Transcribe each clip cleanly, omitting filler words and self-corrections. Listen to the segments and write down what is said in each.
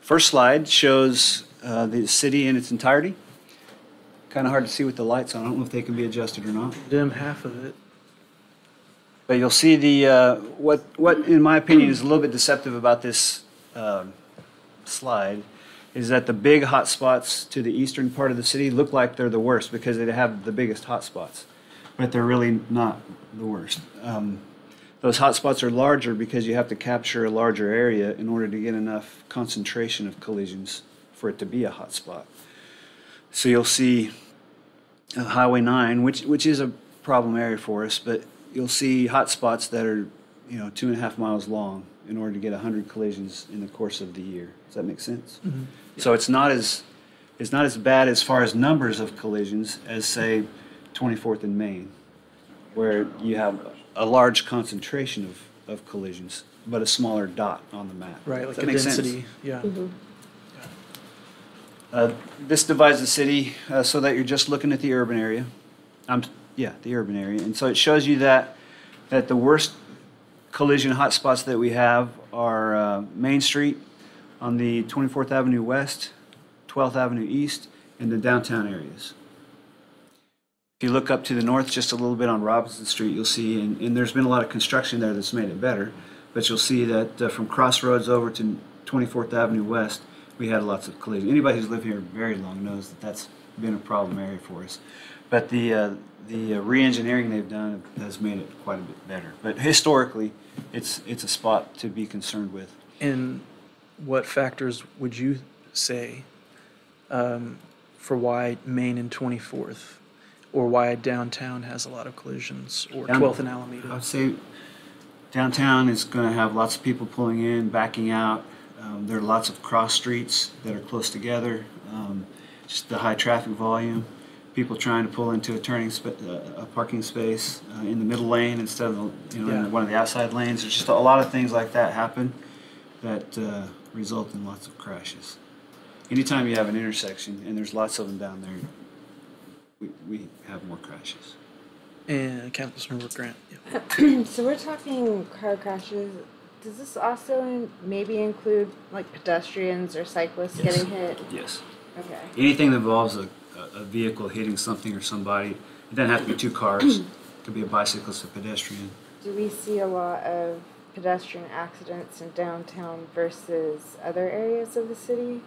First slide shows the city in its entirety. Kind of hard to see with the lights on. I don't know if they can be adjusted or not. Dim half of it. But you'll see the what in my opinion is a little bit deceptive about this slide is that the big hot spots to the eastern part of the city look like they're the worst because they have the biggest hot spots, but they're really not the worst. Those hot spots are larger because you have to capture a larger area in order to get enough concentration of collisions for it to be a hot spot. So you'll see Highway 9, which is a problem area for us, but you'll see hot spots that are 2.5 miles long in order to get 100 collisions in the course of the year. Does that make sense? Mm-hmm. Yeah. So it's not as bad as far as numbers of collisions as say 24th and Main, where you have a large concentration of collisions, but a smaller dot on the map. Right, Does like that a make density. sense? Yeah. Mm-hmm. This divides the city so that you're just looking at the urban area. The urban area, and so it shows you that the worst collision hotspots that we have are Main Street on the 24th Avenue West, 12th Avenue East, and the downtown areas. If you look up to the north just a little bit on Robinson Street, you'll see, and there's been a lot of construction there that's made it better, but you'll see that from Crossroads over to 24th Avenue West, we had lots of collisions. Anybody who's lived here very long knows that that's been a problem area for us. But the re-engineering they've done has made it quite a bit better. But historically, it's a spot to be concerned with. And what factors would you say for why Main and 24th, or why downtown has a lot of collisions, or 12th and I Alameda? would say downtown is going to have lots of people pulling in, backing out. There are lots of cross streets that are close together. Just the high traffic volume. People trying to pull into a parking space in the middle lane instead of in one of the outside lanes. There's just a lot of things like that happen that result in lots of crashes. Anytime you have an intersection, and there's lots of them down there, we have more crashes. And Councilmember Grant. Yeah. So we're talking car crashes. Does this also maybe include like pedestrians or cyclists Yes. getting hit? Yes. Okay. Anything that involves a vehicle hitting something or somebody, it doesn't have to be two cars. It could be a bicyclist, a pedestrian. Do we see a lot of pedestrian accidents in downtown versus other areas of the city?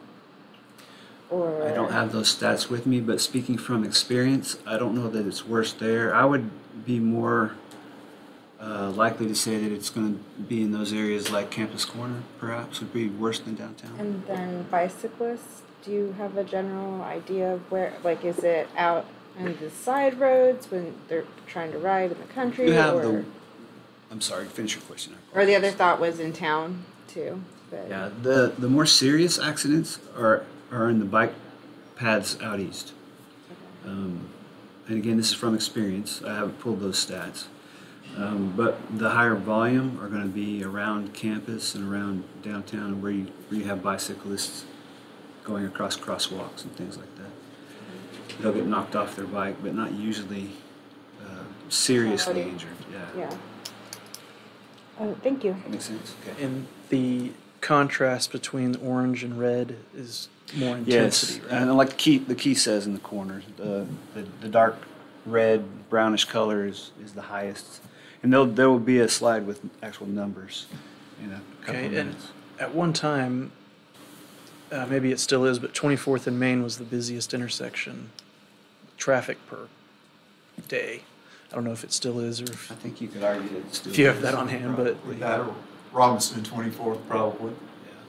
Or I don't have those stats with me, but speaking from experience, I don't know that it's worse there. I would be more likely to say that it's going to be in those areas like Campus Corner, perhaps, would be worse than downtown. And then bicyclists, do you have a general idea of where, like, is it out on the side roads when they're trying to ride in the country? You have or, I'm sorry, finish your question. or the other thought was in town too. But Yeah, the more serious accidents are in the bike paths out east. And again, this is from experience. I haven't pulled those stats. But the higher volume are going to be around campus and around downtown where you have bicyclists going across crosswalks and things like that. They'll get knocked off their bike, but not usually seriously injured. Yeah. Thank you. That makes sense? Okay. And the contrast between orange and red is more intensity, Yes, right? and like the key says in the corner, the dark red, brownish color is the highest. And there will be a slide with actual numbers in a couple of Okay, and minutes. at one time, maybe it still is, but 24th and Main was the busiest intersection, traffic per day. I don't know if it still is, or I think you could argue that it's still if you have is. that on hand, but Robinson and 24th probably.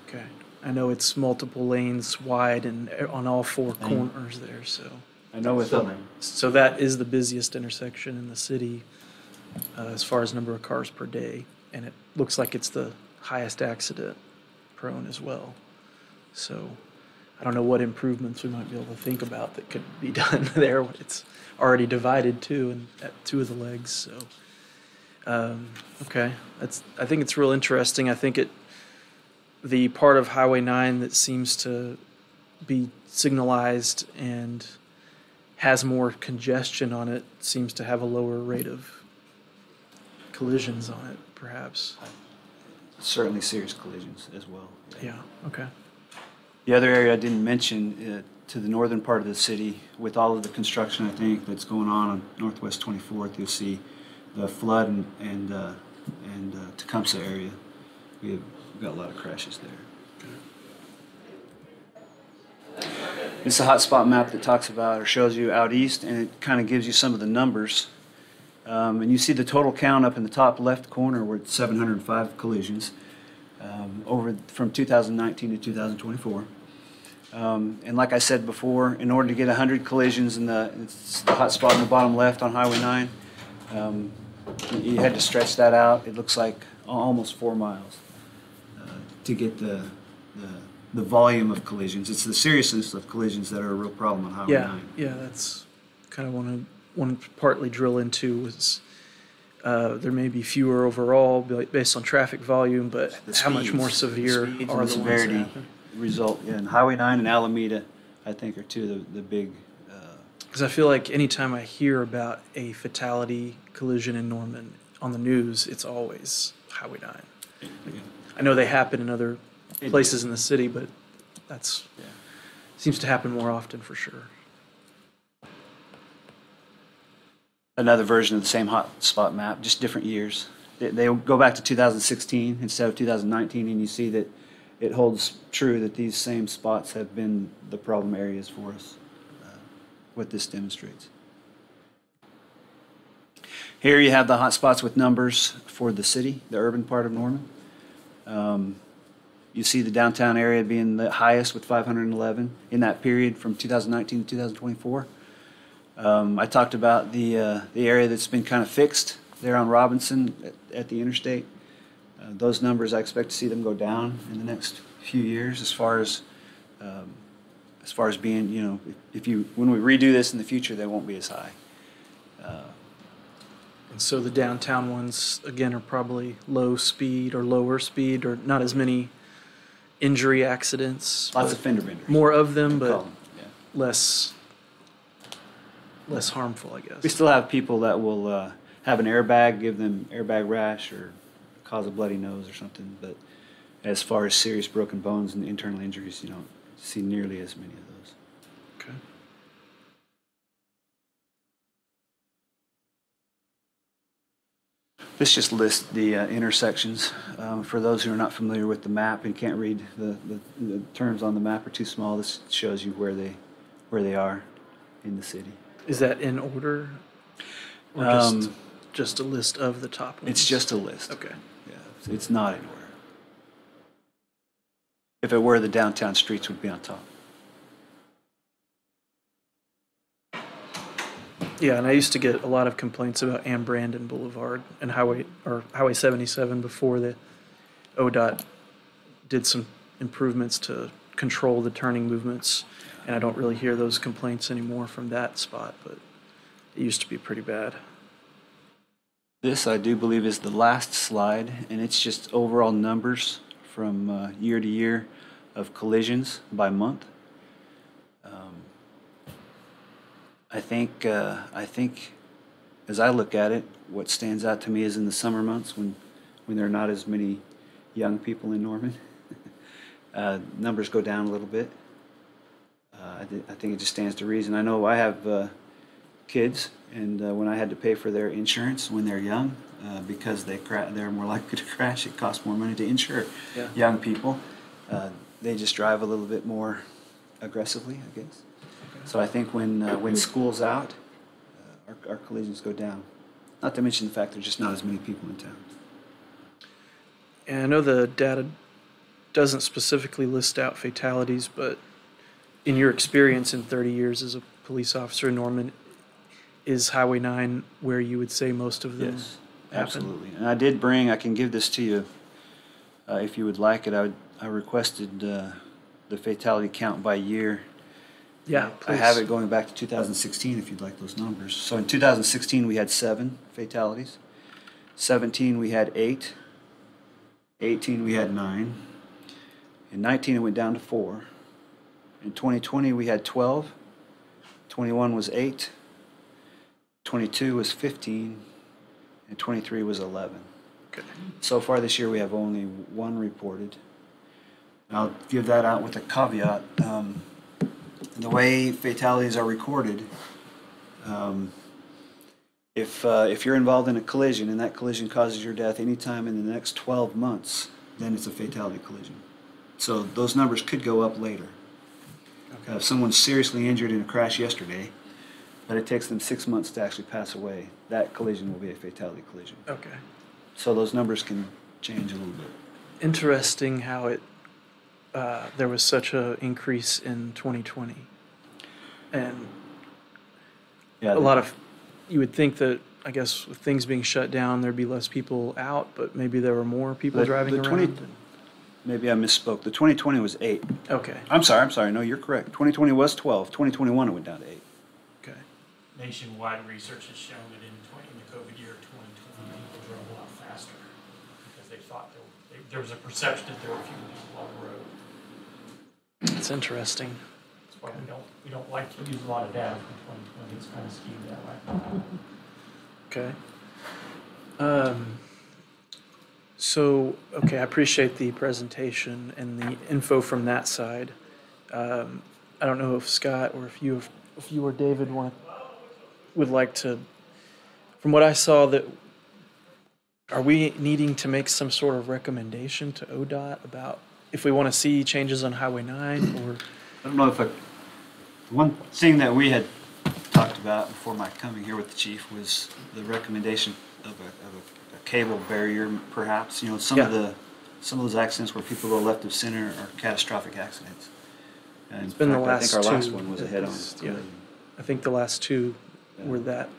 okay. I know it's multiple lanes wide and on all four corners there, so. I know with So that is the busiest intersection in the city as far as number of cars per day, and it looks like it's the highest accident prone as well. So I don't know what improvements we might be able to think about that could be done there. It's already divided too, and at two of the legs. So okay, I think it's real interesting. I think the part of Highway 9 that seems to be signalized and has more congestion on it seems to have a lower rate of collisions on it, perhaps. certainly serious collisions as well. Yeah, okay. The other area I didn't mention, to the northern part of the city, with all of the construction, I think, that's going on Northwest 24th, you'll see the flood and Tecumseh area. We've got a lot of crashes there. It's a hotspot map that talks about or shows you out east, and it kind of gives you some of the numbers. And you see the total count up in the top left corner, where it's 705 collisions over from 2019 to 2024. And like I said before, in order to get 100 collisions it's the hot spot in the bottom left on Highway 9, you had to stretch that out. It looks like almost 4 miles to get the volume of collisions. It's the seriousness of collisions that are a real problem on Highway 9. Yeah, that's kind of want to partly drill into is there may be fewer overall based on traffic volume, but how much more severe the are the severity ones that happen? result? Yeah, and Highway 9 and Alameda, I think, are two of the big. Because I feel like anytime I hear about a fatality collision in Norman on the news, it's always Highway 9. I know they happen in other places in the city, but that's seems to happen more often for sure. Another version of the same hotspot map, just different years. They go back to 2016 instead of 2019, and you see that it holds true that these same spots have been the problem areas for us, what this demonstrates. Here you have the hotspots with numbers for the city, the urban part of Norman. You see the downtown area being the highest with 511 in that period from 2019 to 2024. I talked about the area that's been kind of fixed there on Robinson at the interstate. Those numbers, I expect to see them go down in the next few years as far as being, you know, when we redo this in the future, they won't be as high. And so the downtown ones, again, are probably low speed or lower speed or not as many injury accidents. Lots of fender benders. More of them, Call but them, yeah. less harmful, I guess. We still have people that will have an airbag, give them airbag rash or cause a bloody nose or something. But as far as serious broken bones and internal injuries, you don't see nearly as many of those. Okay. This just lists the intersections. For those who are not familiar with the map and can't read the terms on the map are too small, this shows you where they are in the city. Is that in order? Or just a list of the top ones? It's just a list. Okay. Yeah, it's not in order. If it were, the downtown streets would be on top. Yeah, and I used to get a lot of complaints about Ann Brandon Boulevard and Highway 77 before the ODOT did some improvements to control the turning movements. And I don't really hear those complaints anymore from that spot, but it used to be pretty bad. This, I do believe, is the last slide, and it's just overall numbers from year to year of collisions by month. I think as I look at it, what stands out to me is in the summer months when there are not as many young people in Norman, numbers go down a little bit. I think it just stands to reason. I know I have kids, and when I had to pay for their insurance when they're young, because they're more likely to crash, it costs more money to insure young people. They just drive a little bit more aggressively, I guess. Okay. So I think when school's out, our collisions go down. Not to mention the fact there's just not as many people in town. And I know the data doesn't specifically list out fatalities, but in your experience in 30 years as a police officer in Norman, is Highway 9 where you would say most of them Yes, happen? absolutely. And I can give this to you if you would like it. I requested the fatality count by year. Yeah, I please. have it going back to 2016 if you'd like those numbers. So in 2016 we had 7 fatalities. 17 we had 8. 18 we had 9. In 19 it went down to 4. In 2020 we had 12. 21 was 8. 22 was 15. And 23 was 11. Okay. So far this year, we have only one reported. I'll give that out with a caveat. The way fatalities are recorded, if you're involved in a collision and that collision causes your death anytime in the next 12 months, then it's a fatality collision. So those numbers could go up later. If someone's seriously injured in a crash yesterday, but it takes them 6 months to actually pass away, that collision will be a fatality collision. Okay. So those numbers can change a little bit. Interesting how it there was such a increase in 2020, and Yeah, a lot of you would think that I guess with things being shut down there'd be less people out, but maybe there were more people The- driving the around. 20 maybe I misspoke. The 2020 was 8. Okay. I'm sorry. No, you're correct. 2020 was 12. 2021 it went down to 8. Okay. Nationwide research has shown that in the COVID year of 2020, people drove a lot faster because they thought there was a perception that there were fewer people on the road. That's interesting. That's why we don't like to use a lot of data from 2020. It's kind of skewed that way. Okay. Okay, I appreciate the presentation and the info from that side. I don't know if Scott or if you or David would like to, from what I saw, that are we needing to make some sort of recommendation to ODOT about if we want to see changes on Highway 9 or? I don't know if one thing that we had talked about before my coming here with the chief was the recommendation of a cable barrier, perhaps. You know, some of those accidents where people go left of center are catastrophic accidents. And It's been the last I think our two last one was a head-on. Yeah. I think the last two were that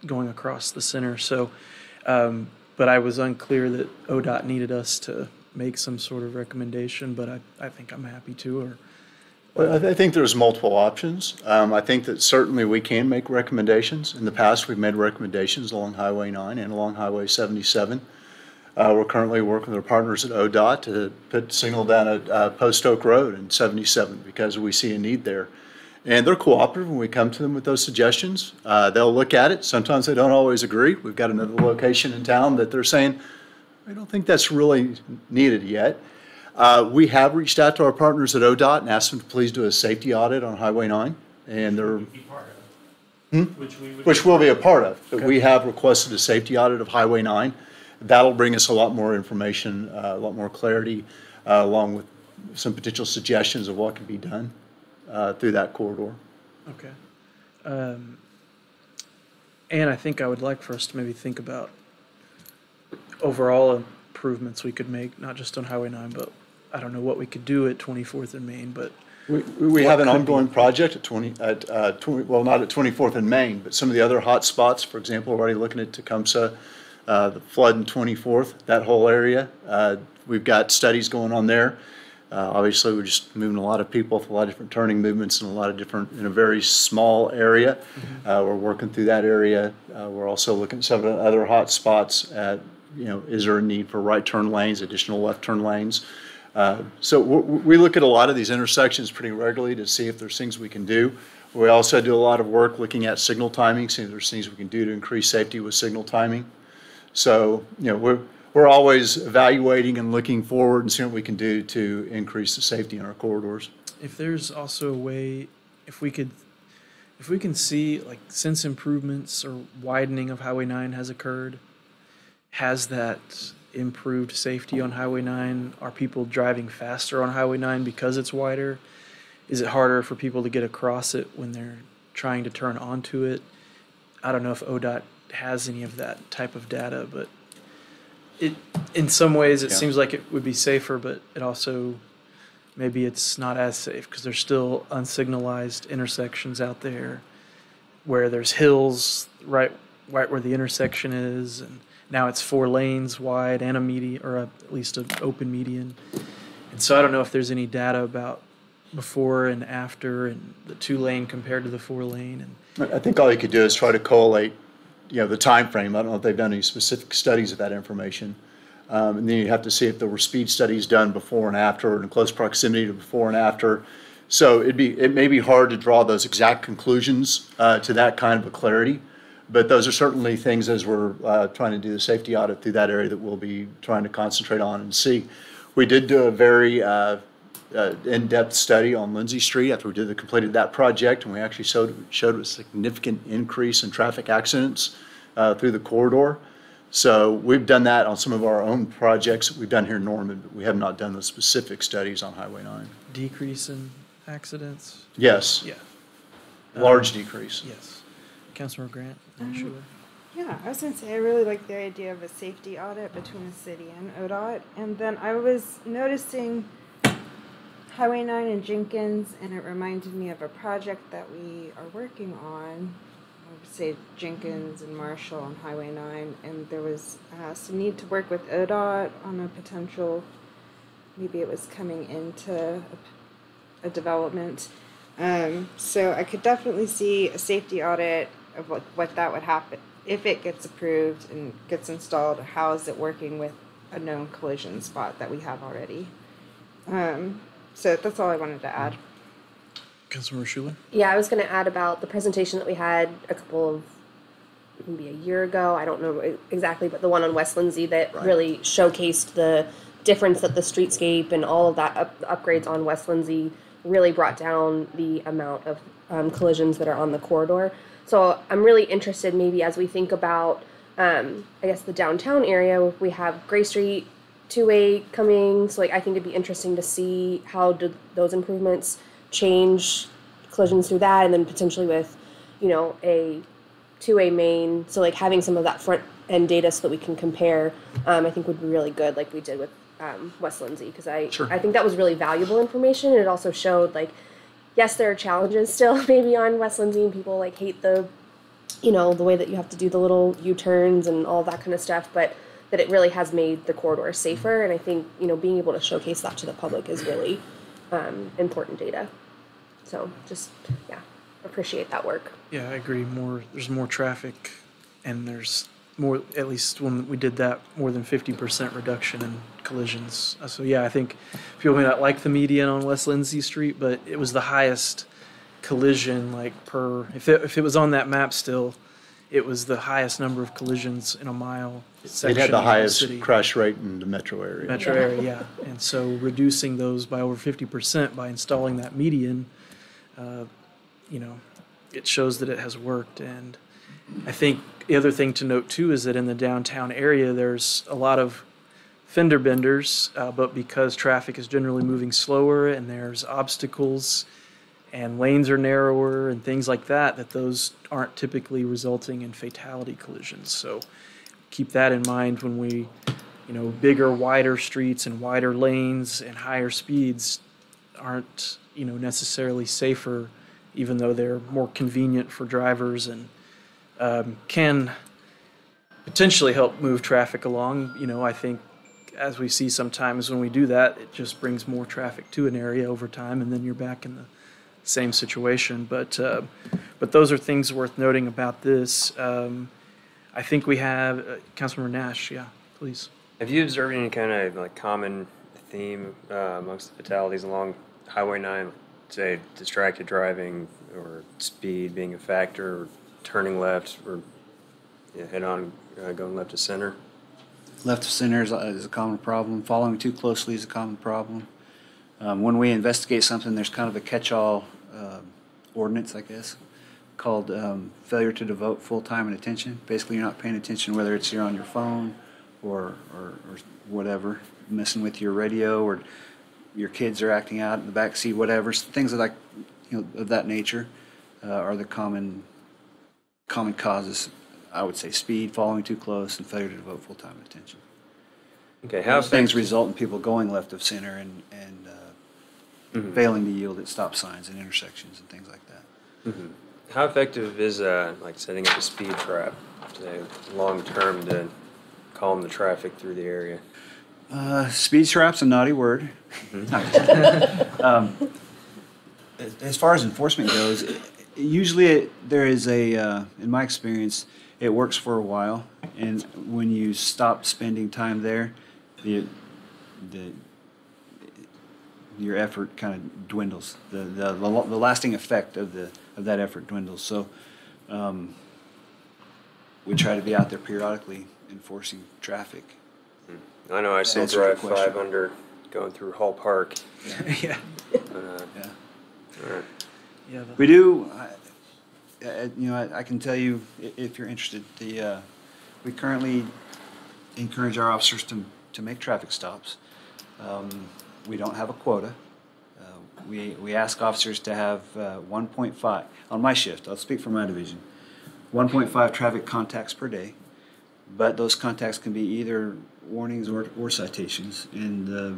going across the center. So, but I was unclear that ODOT needed us to make some sort of recommendation, but I think I'm happy to. Or Well, I think there's multiple options. I think that certainly we can make recommendations. In the past, we've made recommendations along Highway 9 and along Highway 77. We're currently working with our partners at ODOT to put signal down at Post Oak Road in 77 because we see a need there. And they're cooperative when we come to them with those suggestions. They'll look at it. Sometimes they don't always agree. We've got another location in town that they're saying, I don't think that's really needed yet. We have reached out to our partners at ODOT and asked them to please do a safety audit on Highway 9. And they're, Be part of. which we'll be a part of. But we have requested a safety audit of Highway 9. That'll bring us a lot more information, a lot more clarity, along with some potential suggestions of what can be done through that corridor. okay. And I think I would like for us to maybe think about overall improvements we could make, not just on Highway 9, but I don't know what we could do at 24th and Main, but We have an ongoing project at well, not at 24th and Main, but some of the other hot spots, for example, we're already looking at Tecumseh, the flood in 24th, that whole area. We've got studies going on there. Obviously, we're just moving a lot of people with a lot of different turning movements and a lot of different, in a very small area. We're working through that area. We're also looking at some of the other hot spots at, is there a need for right turn lanes, additional left turn lanes? So we look at a lot of these intersections pretty regularly to see if there's things we can do. We also do a lot of work looking at signal timing, see if there's things we can do to increase safety with signal timing. So, we're always evaluating and looking forward and seeing what we can do to increase the safety in our corridors. if there's also a way, if we can see, like, since improvements or widening of Highway 9 has occurred, has that improved safety on Highway 9? Are people driving faster on Highway 9 because it's wider? Is it harder for people to get across it when they're trying to turn onto it? I don't know if ODOT has any of that type of data, but in some ways it seems like it would be safer, but it also, maybe it's not as safe because there's still unsignalized intersections out there where there's hills right where the intersection is, and now it's 4 lanes wide and a median, or at least an open median. And so I don't know if there's any data about before and after and the 2-lane compared to the 4-lane. And I think all you could do is try to collate, the time frame. I don't know if they've done any specific studies of that information. And then you have to see if there were speed studies done before and after, or in close proximity to before and after. So it may be hard to draw those exact conclusions to that kind of a clarity. But those are certainly things as we're trying to do the safety audit through that area that we'll be trying to concentrate on and see. We did do a very in-depth study on Lindsay Street after we completed that project, and we actually showed a significant increase in traffic accidents through the corridor. So we've done that on some of our own projects that we've done here in Norman, but we have not done the specific studies on Highway 9. Decrease in accidents? Yes, Yeah. large decrease. Yes. Councilmember Grant? Schuler? Yeah, I was gonna say, I really like the idea of a safety audit between the city and ODOT. And then I was noticing Highway 9 and Jenkins, and it reminded me of a project that we are working on. I would say Jenkins and Marshall on Highway 9, and there was some need to work with ODOT on a potential, maybe it was coming into a development. So I could definitely see a safety audit of what that would happen if it gets approved and gets installed. How is it working with a known collision spot that we have already? So that's all I wanted to add. Councilmember Schuler? Yeah, I was going to add about the presentation that we had a couple of, maybe a year ago, I don't know exactly, but the one on West Lindsay that really showcased the difference that the streetscape and all of that upgrades on West Lindsay really brought down the amount of collisions that are on the corridor. So I'm really interested maybe as we think about, I guess, the downtown area, we have Gray Street, two-way coming, so like I think it'd be interesting to see how do those improvements change collisions through that, and then potentially with, you know, a two-way main, so like having some of that front end data so that we can compare, I think would be really good, like we did with West Lindsay, because I think that was really valuable information, and it also showed like, yes, there are challenges still maybe on West Lindsay, and people like hate the, you know, the way that you have to do the little U-turns and all that kind of stuff, but that it really has made the corridor safer, and I think, you know, being able to showcase that to the public is really important data. So just, yeah, appreciate that work. Yeah, I agree. There's more traffic, and there's more, at least when we did that, more than 50% reduction in collisions. So yeah, I think people may not like the median on West Lindsay Street, but it was the highest collision, like if it was on that map still, it was the highest number of collisions in a mile section. It had the of highest city. crash rate in the metro area. Metro area, yeah. And so reducing those by over 50% by installing that median, you know, it shows that it has worked. And I think the other thing to note too is that in the downtown area, there's a lot of fender benders, but because traffic is generally moving slower and there's obstacles and lanes are narrower and things like that, that those aren't typically resulting in fatality collisions. So keep that in mind when we, you know, bigger, wider streets and wider lanes and higher speeds aren't, you know, necessarily safer, even though they're more convenient for drivers and can potentially help move traffic along. You know, I think as we see sometimes when we do that, it just brings more traffic to an area over time, and then you're back in the same situation. But those are things worth noting about this. I think we have Councilmember Nash. Yeah, please. Have you observed any kind of like common theme amongst the fatalities along Highway 9? Say distracted driving or speed being a factor, or turning left, or head on going left to center? Left of center is a common problem. Following too closely is a common problem. When we investigate something, there's kind of a catch-all ordinance, I guess, called failure to devote full time and attention. Basically, you're not paying attention, whether it's you're on your phone or whatever, messing with your radio, or your kids are acting out in the back seat, whatever. Things like, you know, of that nature are the common causes. I would say speed, following too close, and failure to devote full time and attention. Okay, how Those things result in people going left of center and failing to yield at stop signs and intersections and things like that. How effective is like setting up a speed trap, say, long term to calm the traffic through the area? Speed trap's a naughty word. As far as enforcement goes, usually there is in my experience, it works for a while, and when you stop spending time there, your effort kind of dwindles. The lasting effect of that effort dwindles. So we try to be out there periodically enforcing traffic. I know I still Answer your drive question. 500 going through Hall Park. Yeah. But, Yeah. all right. Yeah. We do, I can tell you, if you're interested, we currently encourage our officers to make traffic stops. We don't have a quota. We ask officers to have 1.5, on my shift, I'll speak for my division, 1.5 traffic contacts per day, but those contacts can be either warnings or citations, and the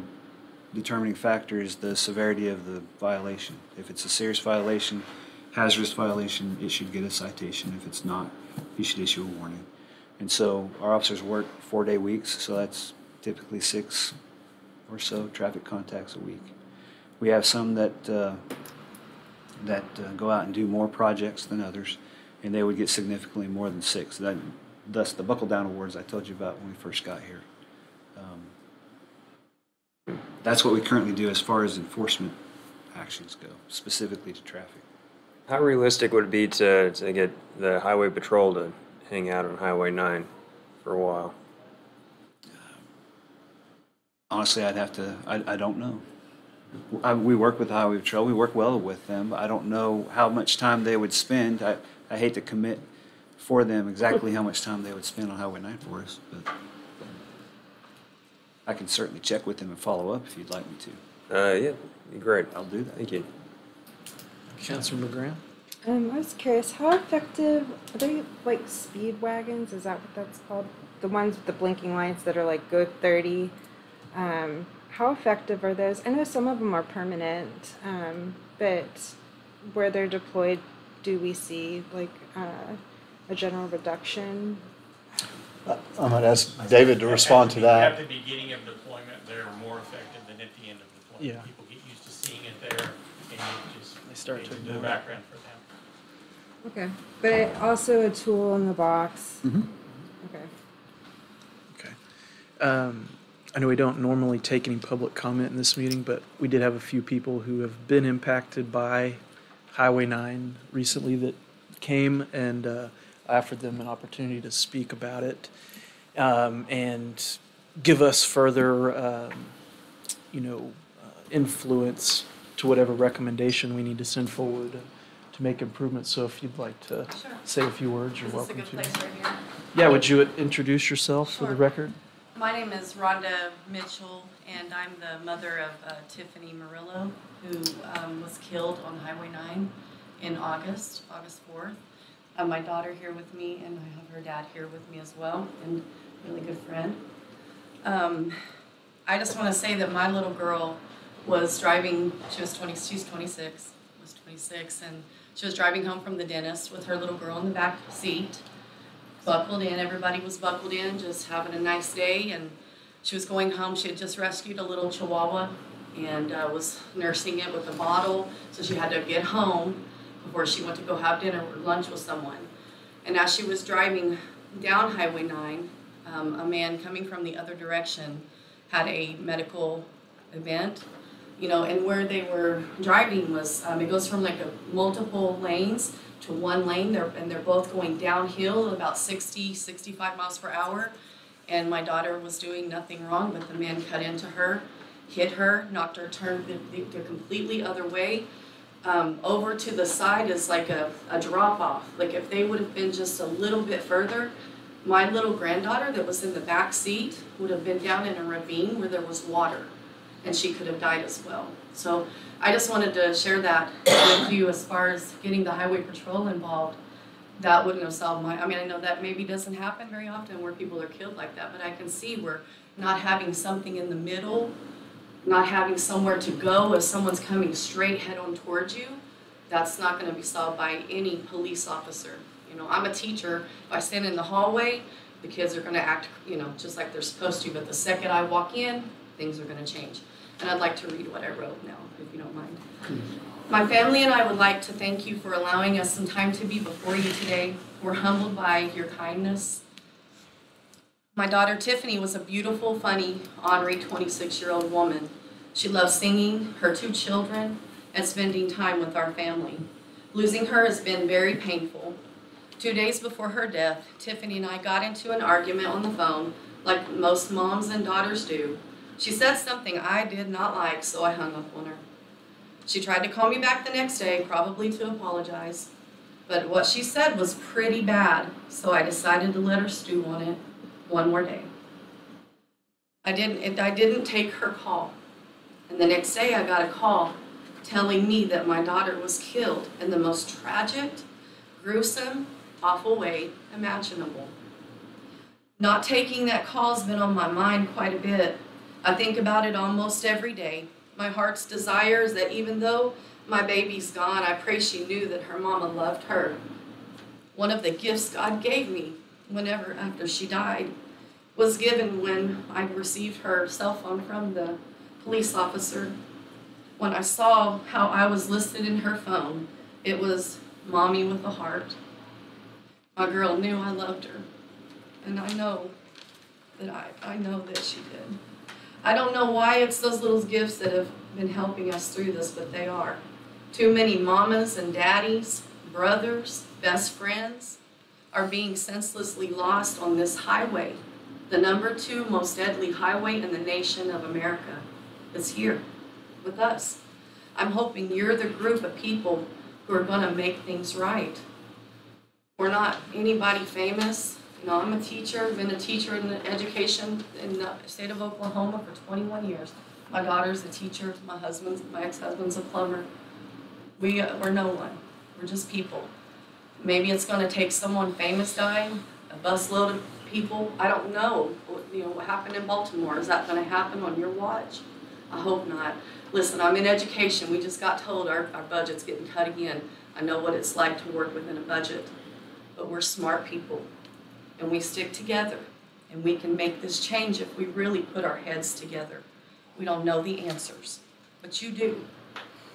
determining factor is the severity of the violation. If it's a serious violation, hazardous violation, it should get a citation. If it's not, you should issue a warning. And so our officers work 4-day weeks, so that's typically 6 or so traffic contacts a week. We have some that go out and do more projects than others, and they would get significantly more than 6. Thus the Buckle Down Awards I told you about when we first got here. That's what we currently do as far as enforcement actions go, specifically to traffic. How realistic would it be to get the highway patrol to hang out on Highway 9 for a while? Honestly, I don't know. We work with the Highway Patrol. We work well with them. I don't know how much time they would spend. I hate to commit for them exactly how much time they would spend on Highway 9 for us, but I can certainly check with them and follow up if you'd like me to. Yeah, be great. I'll do that. Thank you. Councilor McGrath? I was curious, how effective are they, like speed wagons? Is that what that's called? The ones with the blinking lights that are like go 30. How effective are those? I know some of them are permanent, but where they're deployed, do we see like a general reduction? I might ask David to respond to that. At the beginning of deployment, they're more effective than at the end of deployment. Yeah. People get used to seeing it there, and it just They start to fades into ignore the it. background for them. Okay, but also a tool in the box. Mhm. Okay. Okay. I know we don't normally take any public comment in this meeting, but we did have a few people who have been impacted by Highway 9 recently that came, and I offered them an opportunity to speak about it and give us further, influence to whatever recommendation we need to send forward to make improvements. So if you'd like to say a few words, you're Is this a welcome good to. place right here? Yeah, would you introduce yourself for the Sure. record? My name is Rhonda Mitchell, and I'm the mother of Tiffany Murillo, who was killed on Highway 9 in August 4th. My daughter here with me, and I have her dad here with me as well, and a really good friend. I just want to say that my little girl was driving, she's 26, and she was driving home from the dentist with her little girl in the back seat. Buckled in, everybody was buckled in, just having a nice day, and she was going home. She had just rescued a little chihuahua and was nursing it with a bottle, so she had to get home before she went to go have dinner or lunch with someone. And as she was driving down Highway 9, a man coming from the other direction had a medical event, and where they were driving was, it goes from like multiple lanes to one lane, and they're both going downhill about 60, 65 miles per hour. And my daughter was doing nothing wrong, but the man cut into her, hit her, knocked her, turned the completely other way. Over to the side is like a drop off. Like if they would have been just a little bit further, my little granddaughter that was in the back seat would have been down in a ravine where there was water, and she could have died as well. So I just wanted to share that with you as far as getting the highway patrol involved. That wouldn't have solved I know that maybe doesn't happen very often where people are killed like that, but I can see where not having something in the middle, not having somewhere to go if someone's coming straight head on towards you, that's not going to be solved by any police officer. I'm a teacher. If I stand in the hallway, the kids are going to act, just like they're supposed to, but the second I walk in, things are going to change. And I'd like to read what I wrote now, if you don't mind. My family and I would like to thank you for allowing us some time to be before you today. We're humbled by your kindness. My daughter Tiffany was a beautiful, funny, ornery 26-year-old woman. She loved singing, her 2 children, and spending time with our family. Losing her has been very painful. 2 days before her death, Tiffany and I got into an argument on the phone, like most moms and daughters do. She said something I did not like, so I hung up on her. She tried to call me back the next day, probably to apologize. But what she said was pretty bad, so I decided to let her stew on it one more day. I didn't take her call. And the next day I got a call telling me that my daughter was killed in the most tragic, gruesome, awful way imaginable. Not taking that call has been on my mind quite a bit. I think about it almost every day. My heart's desire is that even though my baby's gone, I pray she knew that her mama loved her. One of the gifts God gave me after she died was given when I received her cell phone from the police officer. When I saw how I was listed in her phone, it was Mommy with a heart. My girl knew I loved her, and I know that she did. I don't know why it's those little gifts that have been helping us through this, but they are. Too many mamas and daddies, brothers, best friends are being senselessly lost on this highway. The number 2 most deadly highway in the nation of America is here with us. I'm hoping you're the group of people who are going to make things right. We're not anybody famous. You know, I'm a teacher, been a teacher in education in the state of Oklahoma for 21 years. My daughter's a teacher, my ex-husband's a plumber. We're no one. We're just people. Maybe it's going to take someone famous dying, a busload of people. I don't know. You know, what happened in Baltimore, is that going to happen on your watch? I hope not. Listen, I'm in education. We just got told our budget's getting cut again. I know what it's like to work within a budget. But we're smart people, and we stick together, and we can make this change if we really put our heads together. We don't know the answers, but you do.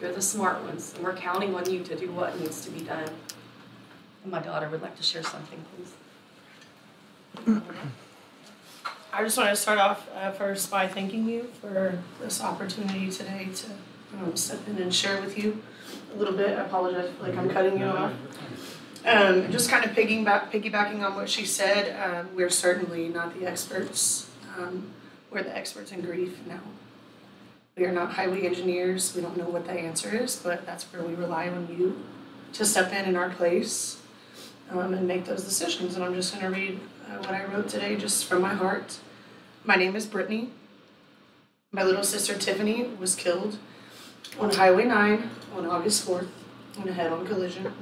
You're the smart ones, and we're counting on you to do what needs to be done. And my daughter would like to share something, please. I just want to start off first by thanking you for this opportunity today to step in and share with you a little bit. I apologize, I feel like I'm cutting you off. Just kind of piggybacking on what she said, we're certainly not the experts. We're the experts in grief now. We are not highway engineers. We don't know what the answer is, but that's where we rely on you to step in our place and make those decisions. And I'm just going to read what I wrote today just from my heart. My name is Brittany. My little sister Tiffany was killed on Highway 9 on August 4th in a head-on collision.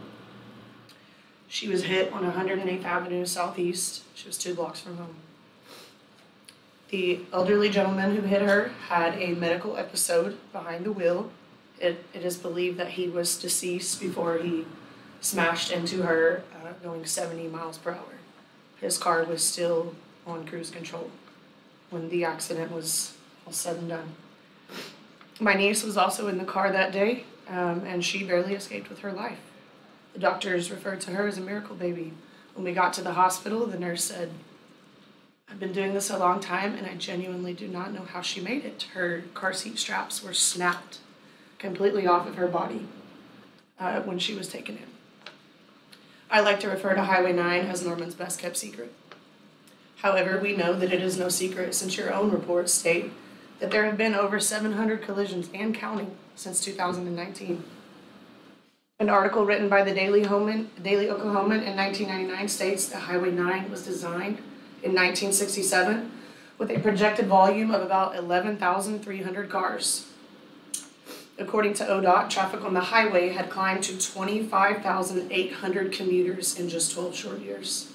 She was hit on 108th Avenue Southeast. She was 2 blocks from home. The elderly gentleman who hit her had a medical episode behind the wheel. It is believed that he was deceased before he smashed into her going 70 miles per hour. His car was still on cruise control when the accident was all said and done. My niece was also in the car that day, and she barely escaped with her life. The doctors referred to her as a miracle baby. When we got to the hospital, the nurse said, "I've been doing this a long time, and I genuinely do not know how she made it." Her car seat straps were snapped completely off of her body when she was taken in. I like to refer to Highway 9 as Norman's best kept secret. However, we know that it is no secret since your own reports state that there have been over 700 collisions and counting since 2019. An article written by the Daily Oklahoman in 1999 states that Highway 9 was designed in 1967 with a projected volume of about 11,300 cars. According to ODOT, traffic on the highway had climbed to 25,800 commuters in just 12 short years.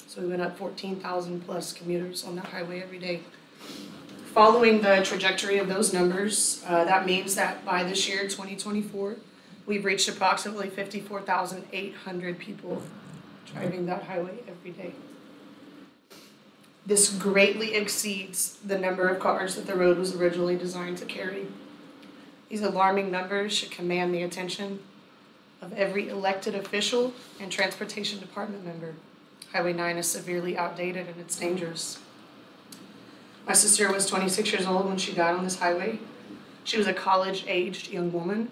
So we went up 14,000 plus commuters on that highway every day. Following the trajectory of those numbers, that means that by this year, 2024, we've reached approximately 54,800 people driving that highway every day. This greatly exceeds the number of cars that the road was originally designed to carry. These alarming numbers should command the attention of every elected official and transportation department member. Highway 9 is severely outdated and it's dangerous. My sister was 26 years old when she died on this highway. She was a college-aged young woman.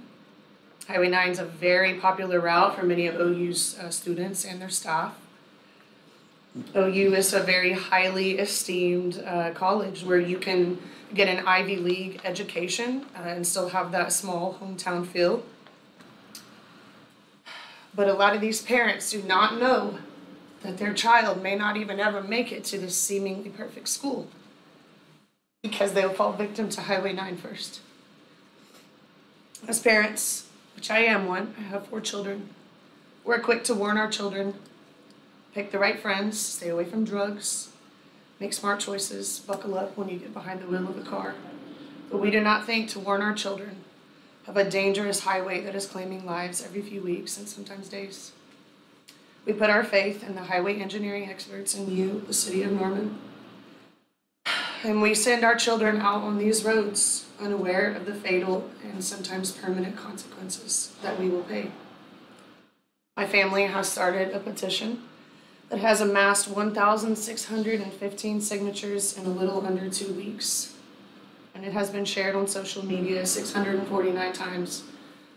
Highway 9 is a very popular route for many of OU's students and their staff. OU is a very highly esteemed college where you can get an Ivy League education and still have that small hometown feel. But a lot of these parents do not know that their child may not even ever make it to this seemingly perfect school because they'll fall victim to Highway 9 first. As parents, which I am one, I have 4 children, we're quick to warn our children, pick the right friends, stay away from drugs, make smart choices, buckle up when you get behind the wheel of a car. But we do not think to warn our children of a dangerous highway that is claiming lives every few weeks and sometimes days. We put our faith in the highway engineering experts and you, the city of Norman. And we send our children out on these roads unaware of the fatal and sometimes permanent consequences that we will pay. My family has started a petition that has amassed 1,615 signatures in a little under 2 weeks. And it has been shared on social media 649 times,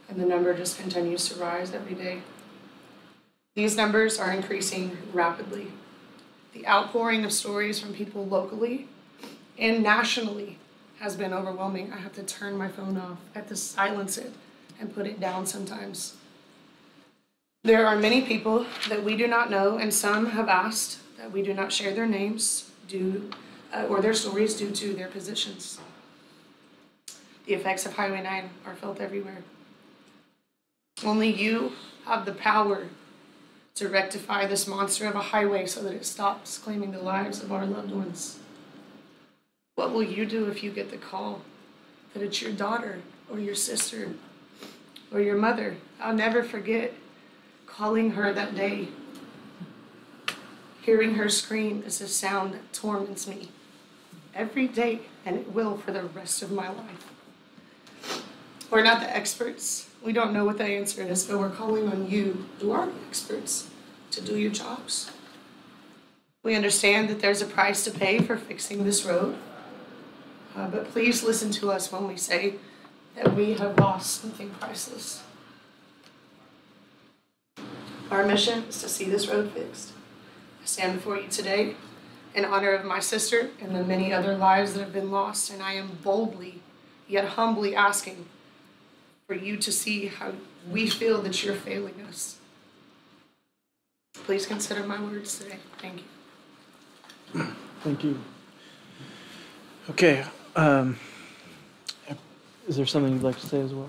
and the number just continues to rise every day. These numbers are increasing rapidly. The outpouring of stories from people locally and nationally has been overwhelming. I have to turn my phone off, I have to silence it and put it down sometimes. There are many people that we do not know, and some have asked that we do not share their names or their stories due to their positions. The effects of Highway 9 are felt everywhere. Only you have the power to rectify this monster of a highway so that it stops claiming the lives of our loved ones. What will you do if you get the call that it's your daughter or your sister or your mother? I'll never forget calling her that day. Hearing her scream is a sound that torments me every day, and it will for the rest of my life. We're not the experts. We don't know what the answer is, but we're calling on you, who are the experts, to do your jobs. We understand that there's a price to pay for fixing this road, but please listen to us when we say that we have lost something priceless. Our mission is to see this road fixed. I stand before you today in honor of my sister and the many other lives that have been lost, and I am boldly yet humbly asking for you to see how we feel that you're failing us. Please consider my words today. Thank you. Thank you. Okay, is there something you'd like to say as well?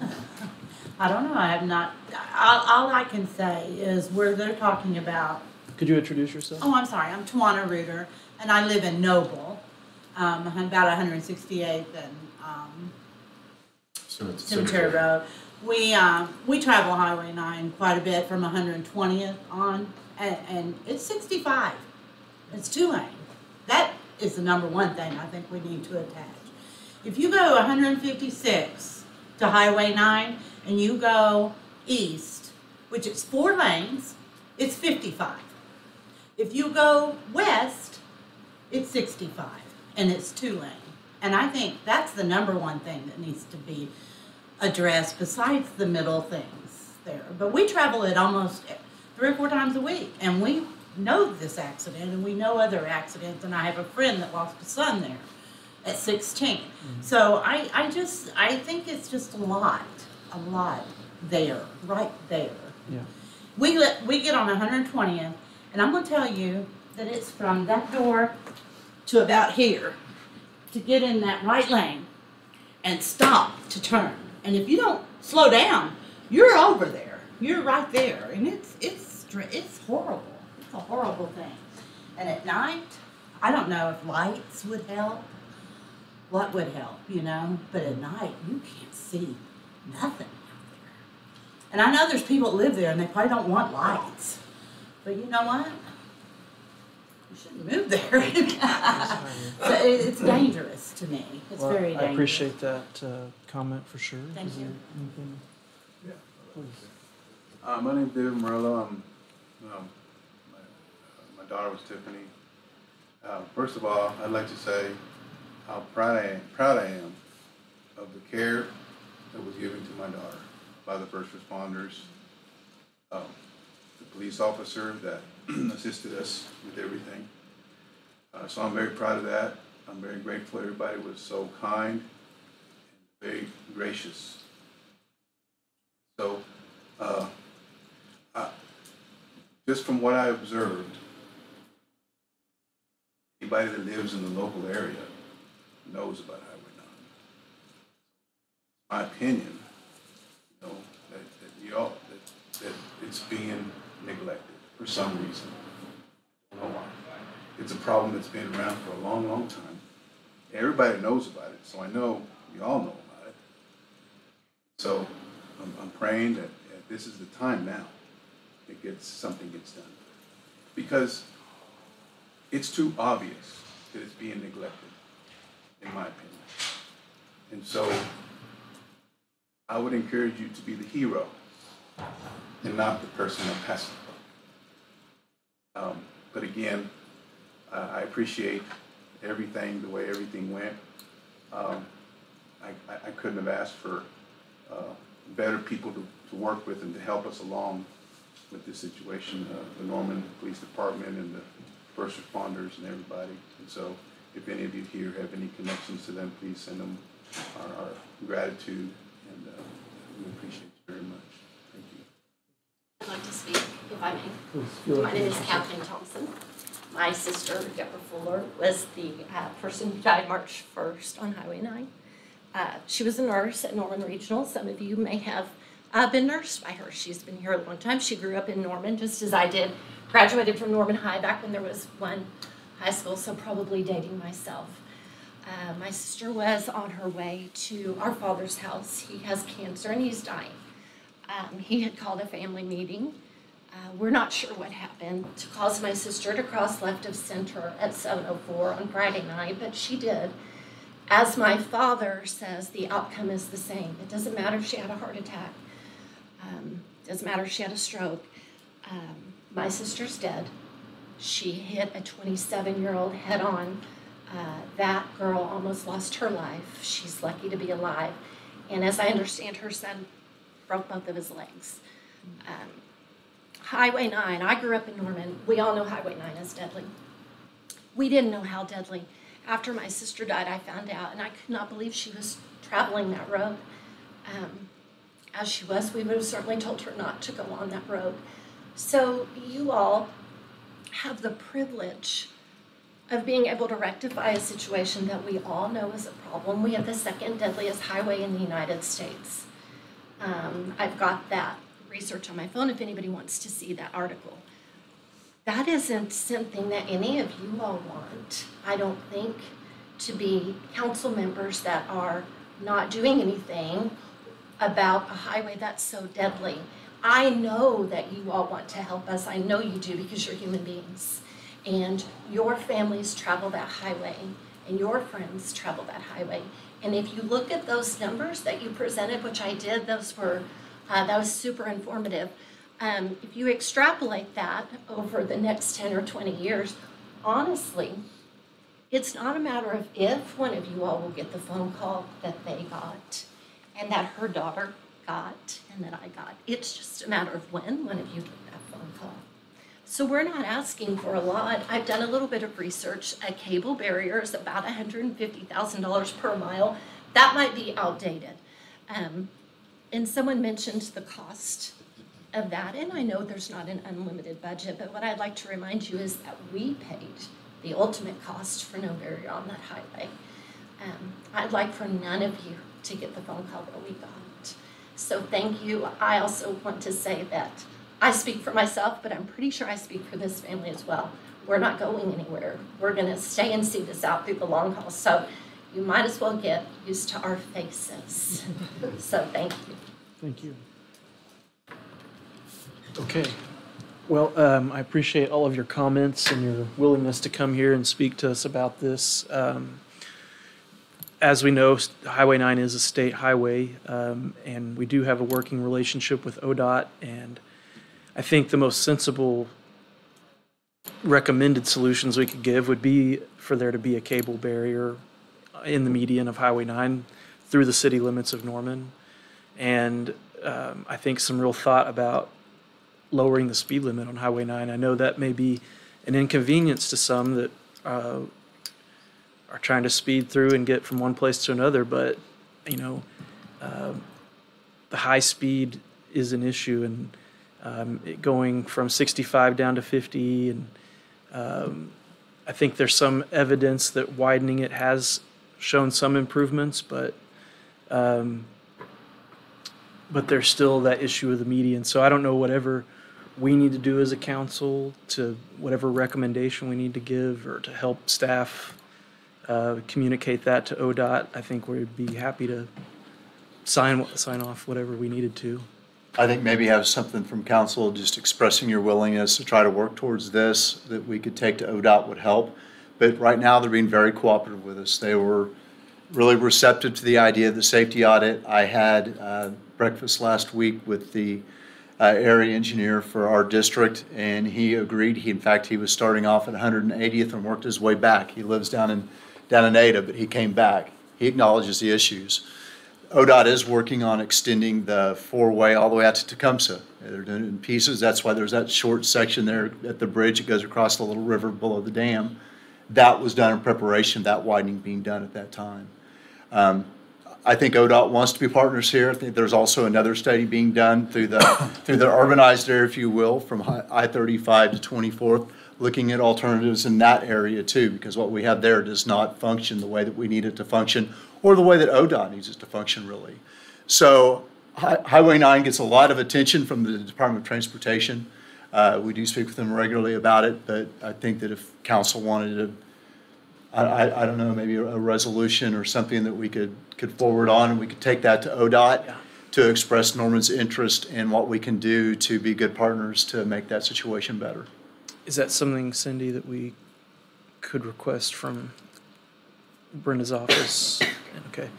I don't know, I have not, all I can say is where they're talking about. Could you introduce yourself? Oh, I'm sorry, I'm Tawana Reuter, and I live in Noble, about 168th and Cemetery Road. We travel Highway 9 quite a bit from 120th on, and it's 65. It's 2-lane. That is the number one thing I think we need to attach. If you go 156 to Highway 9 and you go east, which is 4 lanes, it's 55. If you go west, it's 65, and it's 2-lane. And I think that's the number one thing that needs to be addressed besides the middle things there. But we travel it almost 3 or 4 times a week, and we know this accident, and we know other accidents, and I have a friend that lost a son there at 16. Mm-hmm. So I think it's just a lot there, right there. Yeah. We get on 120th, and I'm going to tell you that it's from that door to about here to get in that right lane and stop to turn. And if you don't slow down, you're over there. You're right there, and it's horrible. It's a horrible thing. And at night, I don't know if lights would help. What would help, you know? But at night, you can't see nothing out there. And I know there's people that live there, and they probably don't want lights. But you know what? You shouldn't move there. So it's dangerous to me. It's very dangerous. I appreciate that comment for sure. Thank you. Anything? Yeah. Please. My name's David Morello. My daughter was Tiffany. First of all, I'd like to say how proud I am of the care that was given to my daughter. by the first responders, the police officer that assisted us with everything. So I'm very proud of that. I'm very grateful everybody was so kind and very gracious. So just from what I observed, anybody that lives in the local area knows about Highway 9. My opinion, you know, that it's being neglected for some reason. I don't know why. It's a problem that's been around for a long, long time. Everybody knows about it, so I know you all know about it. So I'm praying that this is the time now that something gets done. Because it's too obvious that it's being neglected, in my opinion. And so I would encourage you to be the hero and not the person that passes the buck. But again, I appreciate everything, the way everything went. I couldn't have asked for better people to work with and to help us along with this situation, the Norman Police Department and the first responders and everybody. And so if any of you here have any connections to them, please send them our gratitude, and we appreciate you very much. Thank you. I'd like to speak, if I may. My name is Kathleen Thompson. My sister, Deborah Fuller, was the person who died March 1st on Highway 9. She was a nurse at Norman Regional. Some of you may have been nursed by her. She's been here a long time. She grew up in Norman, just as I did. Graduated from Norman High back when there was one high school, so probably dating myself. My sister was on her way to our father's house. He has cancer and he's dying. He had called a family meeting. We're not sure what happened to cause my sister to cross left of center at 7:04 on Friday night, but she did. As my father says, the outcome is the same. It doesn't matter if she had a heart attack. Doesn't matter if she had a stroke. My sister's dead. She hit a 27-year-old head on. That girl almost lost her life. She's lucky to be alive. And as I understand, her son broke both of his legs. Highway 9, I grew up in Norman. We all know Highway 9 is deadly. We didn't know how deadly. After my sister died, I found out, and I could not believe she was traveling that road. As she was, we would have certainly told her not to go on that road. So you all have the privilege of being able to rectify a situation that we all know is a problem. We have the second deadliest highway in the United States. I've got that research on my phone if anybody wants to see that article. That isn't something that any of you all want, I don't think, to be council members that are not doing anything about a highway that's so deadly. I know that you all want to help us. I know you do, because you're human beings. And your families travel that highway, and your friends travel that highway. And if you look at those numbers that you presented, which I did, those were that was super informative. If you extrapolate that over the next 10 or 20 years, honestly, it's not a matter of if one of you all will get the phone call that they got, and that her daughter got, and that I got. It's just a matter of when one of you get that phone call. So we're not asking for a lot. I've done a little bit of research. A cable barrier is about $150,000 per mile. That might be outdated. And someone mentioned the cost of that, and I know there's not an unlimited budget, but what I'd like to remind you is that we paid the ultimate cost for no barrier on that highway. I'd like for none of you to get the phone call that we got. So thank you. I also want to say that I speak for myself, but I'm pretty sure I speak for this family as well. We're not going anywhere. We're going to stay and see this out through the long haul. So you might as well get used to our faces. So thank you. Thank you. Okay. Well, I appreciate all of your comments and your willingness to come here and speak to us about this. As we know, Highway 9 is a state highway, and we do have a working relationship with ODOT, and I think the most sensible recommended solutions we could give would be for there to be a cable barrier in the median of Highway 9 through the city limits of Norman. And I think, some real thought about lowering the speed limit on Highway 9. I know that may be an inconvenience to some that are trying to speed through and get from one place to another, but, the high speed is an issue, and it going from 65 down to 50, and I think there's some evidence that widening it has shown some improvements, but there's still that issue of the median. So I don't know, whatever we need to do as a council, to whatever recommendation we need to give, or to help staff communicate that to ODOT, I think we'd be happy to sign off whatever we needed to. I think maybe have something from council just expressing your willingness to try to work towards this that we could take to ODOT would help. But right now, they're being very cooperative with us. They were really receptive to the idea of the safety audit. I had breakfast last week with the area engineer for our district, and he agreed. In fact, he was starting off at 180th and worked his way back. He lives down in Ada, but he came back. He acknowledges the issues. ODOT is working on extending the four-way all the way out to Tecumseh. They're doing it in pieces. That's why there's that short section there at the bridge that goes across the little river below the dam. That was done in preparation of that widening being done at that time. I think ODOT wants to be partners here. I think there's also another study being done through the urbanized area, if you will, from I-35 to 24th, looking at alternatives in that area too, because what we have there does not function the way that we need it to function, or the way that ODOT needs it to function, really. So Highway 9 gets a lot of attention from the Department of Transportation. We do speak with them regularly about it, but I think that if council wanted to, I don't know, maybe a resolution or something that we could forward on, and we could take that to ODOT to express Norman's interest in what we can do to be good partners to make that situation better. Is that something, Cindy, that we could request from Brenda's office? Okay.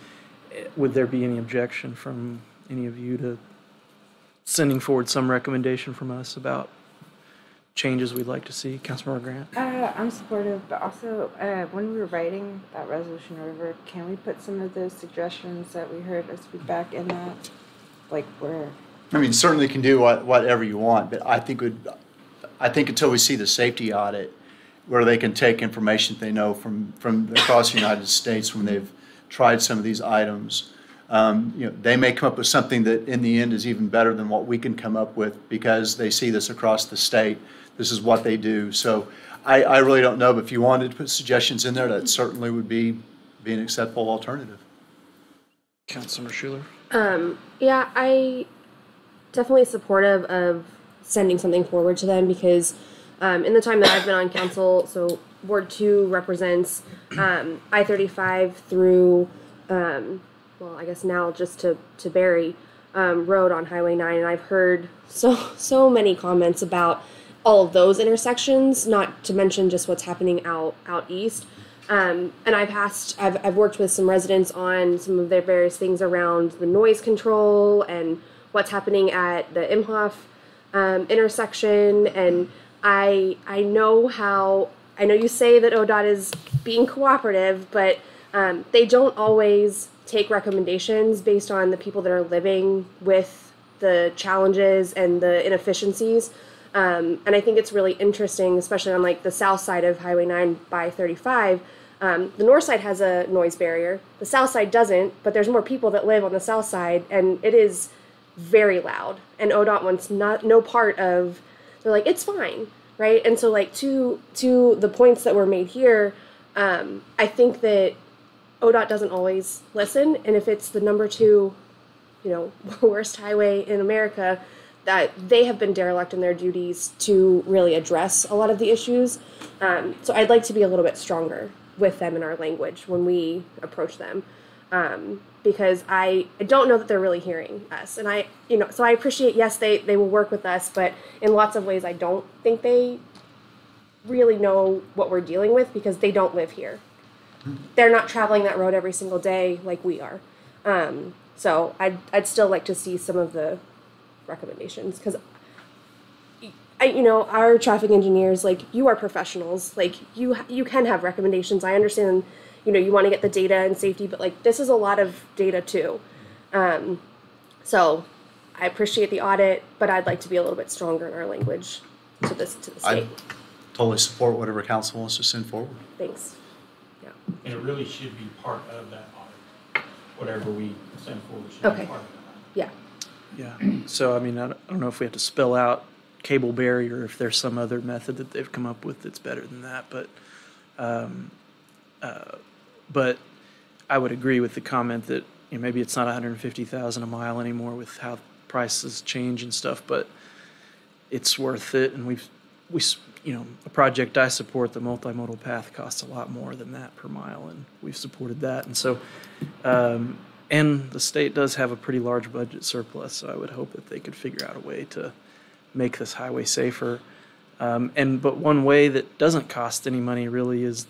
Would there be any objection from any of you to sending forward some recommendation from us about changes we'd like to see? Councilmember Grant? I'm supportive, but also when we were writing that resolution over, can we put some of those suggestions that we heard as feedback in that? Like where? I mean, certainly can do whatever you want, but I think until we see the safety audit, where they can take information they know from across the United States when they've tried some of these items, they may come up with something that in the end is even better than what we can come up with, because they see this across the state. This is what they do. So I really don't know, but if you wanted to put suggestions in there, that certainly would be an acceptable alternative. Councilmember Schuler? Yeah, I definitely supportive of sending something forward to them, because in the time that I've been on council, so Ward 2 represents I-35 through, well, I guess now just to Berry Road on Highway 9, and I've heard so many comments about all of those intersections, not to mention just what's happening out east. And I've worked with some residents on some of their various things around the noise control and what's happening at the Imhoff intersection, and I know you say that ODOT is being cooperative, but they don't always take recommendations based on the people that are living with the challenges and the inefficiencies. And I think it's really interesting, especially on like the south side of Highway 9 by 35. The north side has a noise barrier. The south side doesn't, but there's more people that live on the south side, and it is very loud. And ODOT wants no part of. They're like, it's fine, right? And so like to the points that were made here, I think that ODOT doesn't always listen, and if it's the number 2, worst highway in America, that they have been derelict in their duties to really address a lot of the issues. So I'd like to be a little bit stronger with them in our language when we approach them, because I don't know that they're really hearing us. And so I appreciate, yes, they will work with us, but in lots of ways I don't think they really know what we're dealing with, because they don't live here. They're not traveling that road every single day like we are. So I'd still like to see some of the recommendations, because our traffic engineers, like, you are professionals, like you can have recommendations. I understand, you want to get the data and safety, but like this is a lot of data too. So I appreciate the audit, but I'd like to be a little bit stronger in our language to the state. I totally support whatever council wants to send forward. Thanks. Yeah. And it really should be part of that audit. Whatever we send forward should Okay. be part of that. Yeah. Yeah, so I mean, I don't know if we have to spell out cable barrier, if there's some other method that they've come up with that's better than that, but I would agree with the comment that, you know, maybe it's not 150,000 a mile anymore with how prices change and stuff, but it's worth it, and you know, a project I support, the multimodal path, costs a lot more than that per mile, and we've supported that, and so, and the state does have a pretty large budget surplus, so I would hope that they could figure out a way to make this highway safer. But one way that doesn't cost any money really is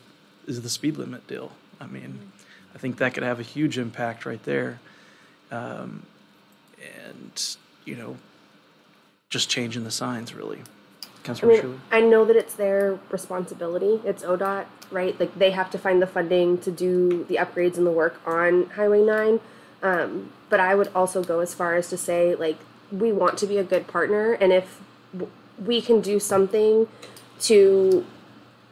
the speed limit deal. I mean, I think that could have a huge impact right there. And, you know, just changing the signs really. Councilor Schuler? I know that it's their responsibility. It's ODOT, right? Like, they have to find the funding to do the upgrades and the work on Highway 9. But I would also go as far as to say, like, we want to be a good partner, and if we can do something to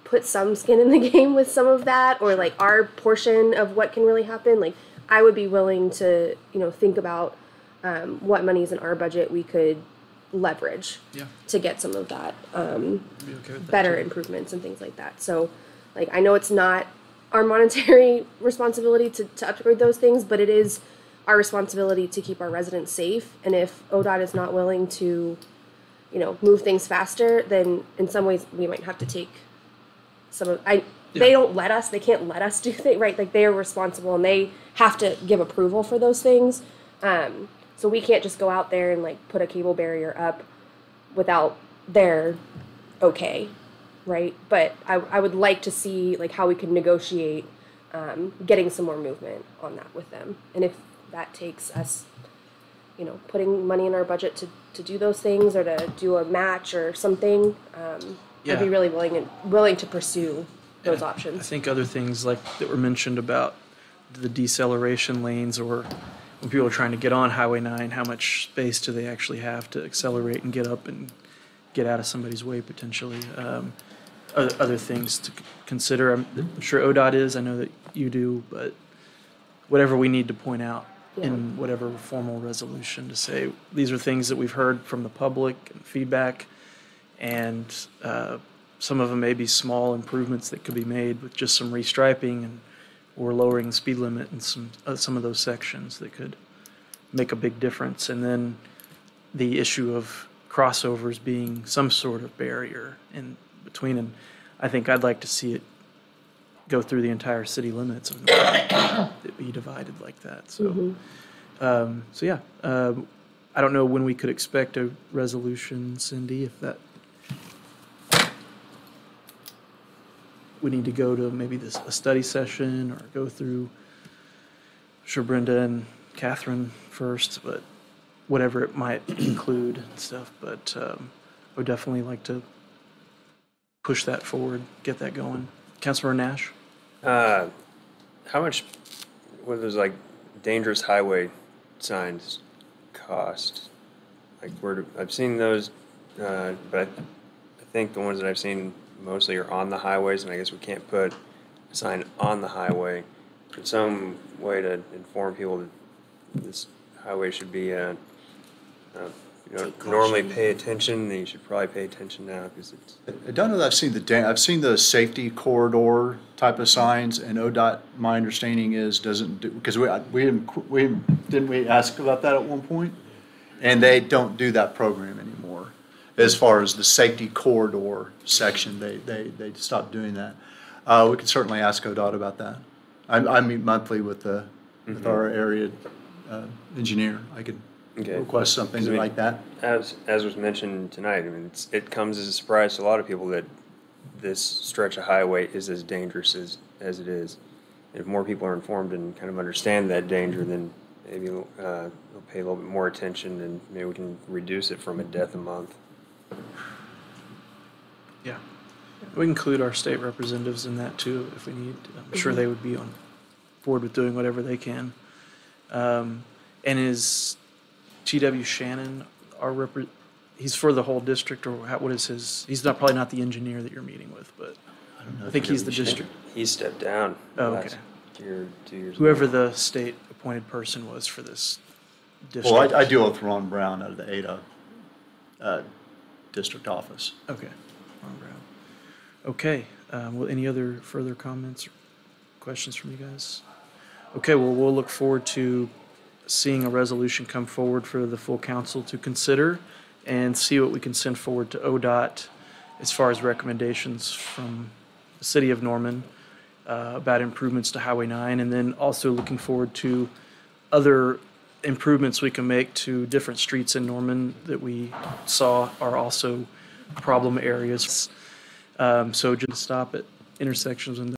put some skin in the game with some of that, or like our portion of what can really happen, like, I would be willing to, you know, think about what monies in our budget we could leverage to get some of that, better improvements and things like that. So, like, I know it's not our monetary responsibility to upgrade those things, but it is our responsibility to keep our residents safe. And if ODOT is not willing to, you know, move things faster, then in some ways we might have to take some of, they don't let us, they can't let us do things, right? Like, they are responsible and they have to give approval for those things. So we can't just go out there and like put a cable barrier up without their okay, right? But I would like to see like how we can negotiate getting some more movement on that with them. And if that takes us, you know, putting money in our budget to do those things, or to do a match or something, I'd be really willing to pursue those options. I think other things like that were mentioned about the deceleration lanes, or when people are trying to get on Highway 9, how much space do they actually have to accelerate and get up and get out of somebody's way potentially. Other things to consider. I'm sure ODOT is, I know that you do, but whatever we need to point out in whatever formal resolution to say, these are things that we've heard from the public and feedback, and some of them may be small improvements that could be made with just some restriping and or lowering the speed limit in some of those sections that could make a big difference. And then the issue of crossovers being some sort of barrier in between, and I think I'd like to see it go through the entire city limits and it be divided like that. So, I don't know when we could expect a resolution, Cindy, if that we need to go to maybe a study session or go through, sure, Brenda and Catherine first, but whatever it might include and stuff. But I would definitely like to push that forward, get that going. Councilor Nash? How much would those like dangerous highway signs cost? Like I've seen those, but I think the ones that I've seen mostly are on the highways, and I guess we can't put a sign on the highway. But some way to inform people that this highway should be, normally pay attention, then you should probably pay attention now because it's. I don't know that I've seen the safety corridor type of signs, and ODOT, my understanding is, doesn't do, because didn't we ask about that at one point? And they don't do that program anymore. As far as the safety corridor section, they stopped doing that. We could certainly ask ODOT about that. I meet monthly with our area engineer. I could request something like that. As was mentioned tonight, I mean, it comes as a surprise to a lot of people that this stretch of highway is as dangerous as it is. And if more people are informed and kind of understand that danger, then maybe they'll pay a little bit more attention, and maybe we can reduce it from a death a month. Yeah. We include our state representatives in that too if we need. I'm sure they would be on board with doing whatever they can. And is T.W. Shannon, he's for the whole district, or what is his, he's not, probably not the engineer that you're meeting with, but I think he's the district. He stepped down. Oh, okay. last year, 2 years Whoever ago. the state appointed person was for this district. Well, I deal with Ron Brown out of the Ada district office. Okay. Ron Brown. Okay. Well, any other further comments or questions from you guys? Okay, well, we'll look forward to seeing a resolution come forward for the full council to consider and see what we can send forward to ODOT as far as recommendations from the city of Norman about improvements to Highway 9, and then also looking forward to other improvements we can make to different streets in Norman that we saw are also problem areas. So just stop at intersections and